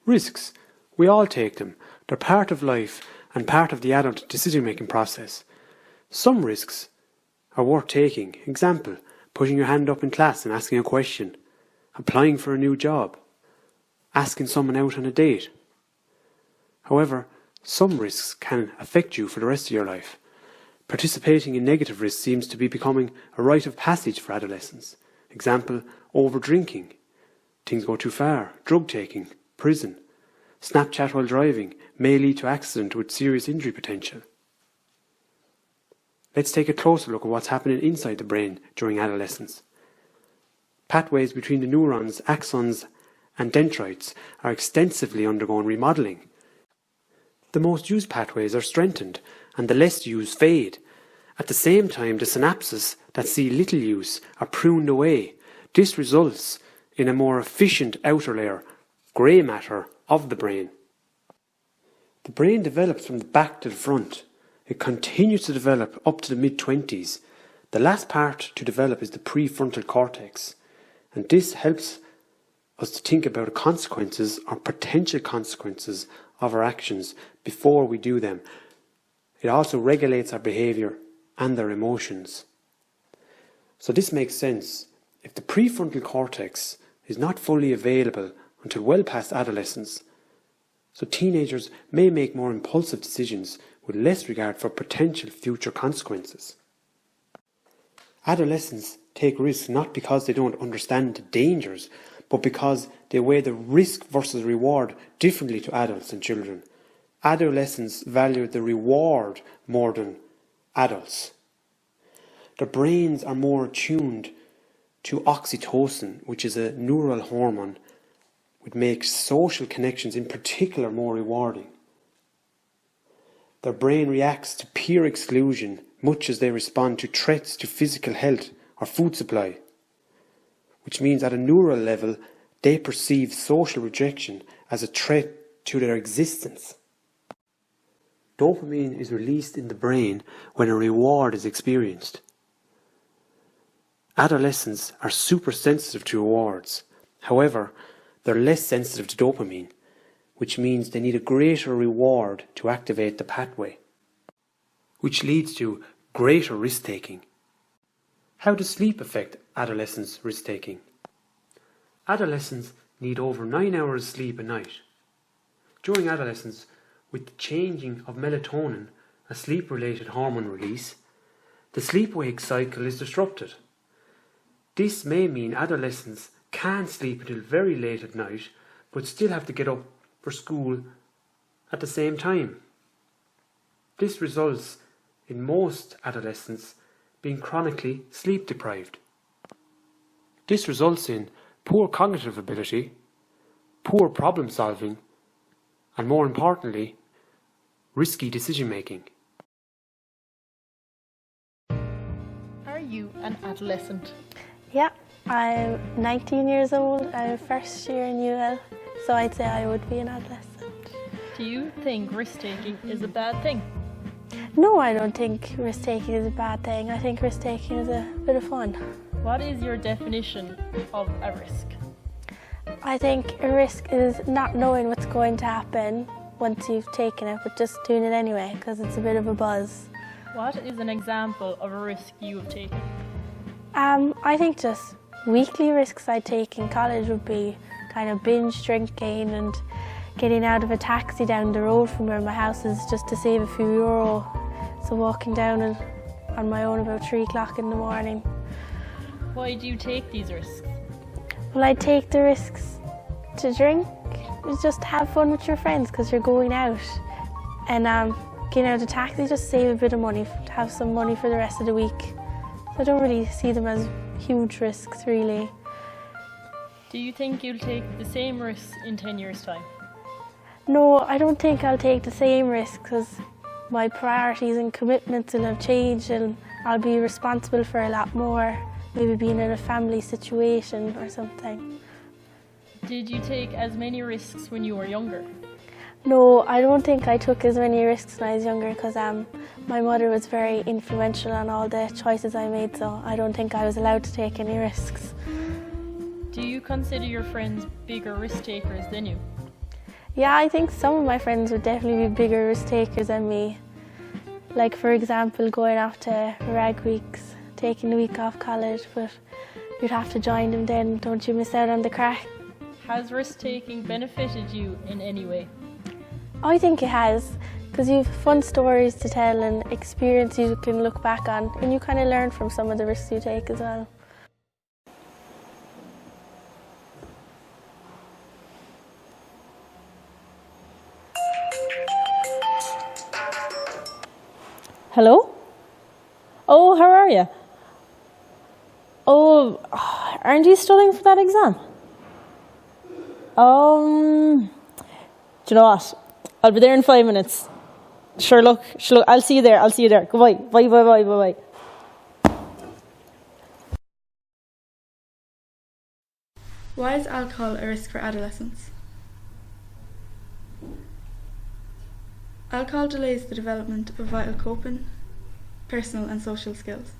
Risks. We all take them. They're part of life and part of the adult decision-making process. Some risks are worth taking. Example, putting your hand up in class and asking a question, applying for a new job, asking someone out on a date. However, some risks can affect you for the rest of your life. Participating in negative risks seems to be becoming a rite of passage for adolescents. Example, over-drinking, things go too far, drug-taking, prison. Snapchat while driving may lead to accident with serious injury potential. Let's take a closer look at what's happening inside the brain during adolescence. Pathways between the neurons, axons and dendrites are extensively undergoing remodelling. The most used pathways are strengthened and the less used fade. At the same time, the synapses that see little use are pruned away. This results in a more efficient outer layer, grey matter, of the brain. The brain develops from the back to the front. It continues to develop up to the mid-20s. The last part to develop is the prefrontal cortex, and this helps us to think about the consequences or potential consequences of our actions before we do them. It also regulates our behaviour and our emotions. So this makes sense. If the prefrontal cortex is not fully available until well past adolescence, so teenagers may make more impulsive decisions with less regard for potential future consequences. Adolescents take risks not because they don't understand the dangers, but because they weigh the risk versus reward differently to adults and children. Adolescents value the reward more than adults. Their brains are more attuned to oxytocin, which is a neural hormone which makes social connections in particular more rewarding. Their brain reacts to peer exclusion much as they respond to threats to physical health or food supply, which means at a neural level they perceive social rejection as a threat to their existence. Dopamine is released in the brain when a reward is experienced. Adolescents are super sensitive to rewards. However, they're less sensitive to dopamine, which means they need a greater reward to activate the pathway, which leads to greater risk-taking. How does sleep affect adolescents' risk-taking? Adolescents need over 9 hours sleep a night. During adolescence, with the changing of melatonin, a sleep-related hormone release, the sleep-wake cycle is disrupted. This may mean adolescents can sleep until very late at night, but still have to get up for school at the same time. This results in most adolescents being chronically sleep deprived. This results in poor cognitive ability, poor problem solving, and more importantly, risky decision making. Are you an adolescent? Yeah, I'm 19 years old. I'm first year in UL, so I'd say I would be an adolescent. Do you think risk-taking is a bad thing? No, I don't think risk-taking is a bad thing. I think risk-taking is a bit of fun. What is your definition of a risk? I think a risk is not knowing what's going to happen once you've taken it, but just doing it anyway because it's a bit of a buzz. What is an example of a risk you have taken? I think just weekly risks I take in college would be kind of binge drinking and getting out of a taxi down the road from where my house is just to save a few euro. So walking down on my own about 3 o'clock in the morning. Why do you take these risks? Well, I take the risks to drink, just have fun with your friends because you're going out. And getting out of a taxi, just save a bit of money, to have some money for the rest of the week. I don't really see them as huge risks, really. Do you think you'll take the same risks in 10 years' time? No, I don't think I'll take the same risks because my priorities and commitments will have changed and I'll be responsible for a lot more, maybe being in a family situation or something. Did you take as many risks when you were younger? No, I don't think I took as many risks when I was younger because my mother was very influential on all the choices I made, so I don't think I was allowed to take any risks. Do you consider your friends bigger risk takers than you? Yeah, I think some of my friends would definitely be bigger risk takers than me. Like, for example, going off to rag weeks, taking the week off college, but you'd have to join them then, don't you miss out on the crack. Has risk taking benefited you in any way? I think it has, because you've fun stories to tell and experience you can look back on, and you kind of learn from some of the risks you take as well. Hello? Oh, how are you? Oh, aren't you studying for that exam? Do you know what? I'll be there in 5 minutes. Sure, look, I'll see you there. Goodbye. Bye. Why is alcohol a risk for adolescents? Alcohol delays the development of vital coping, personal and social skills.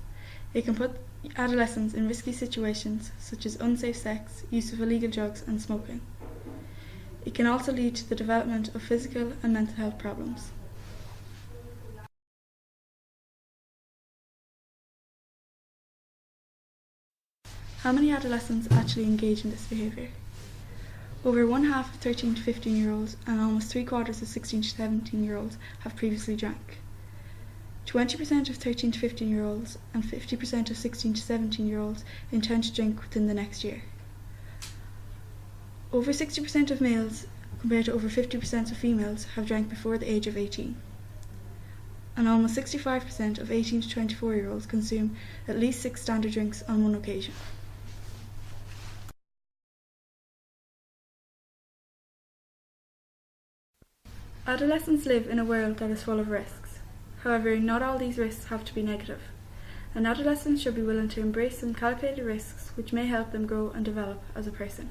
It can put adolescents in risky situations such as unsafe sex, use of illegal drugs and smoking. It can also lead to the development of physical and mental health problems. How many adolescents actually engage in this behaviour? Over one half of 13 to 15 year olds and almost 3/4 of 16 to 17 year olds have previously drank. 20% of 13 to 15 year olds and 50% of 16 to 17 year olds intend to drink within the next year. Over 60% of males, compared to over 50% of females, have drank before the age of 18. And almost 65% of 18 to 24 year olds consume at least 6 standard drinks on one occasion. Adolescents live in a world that is full of risks. However, not all these risks have to be negative. An adolescent should be willing to embrace some calculated risks which may help them grow and develop as a person.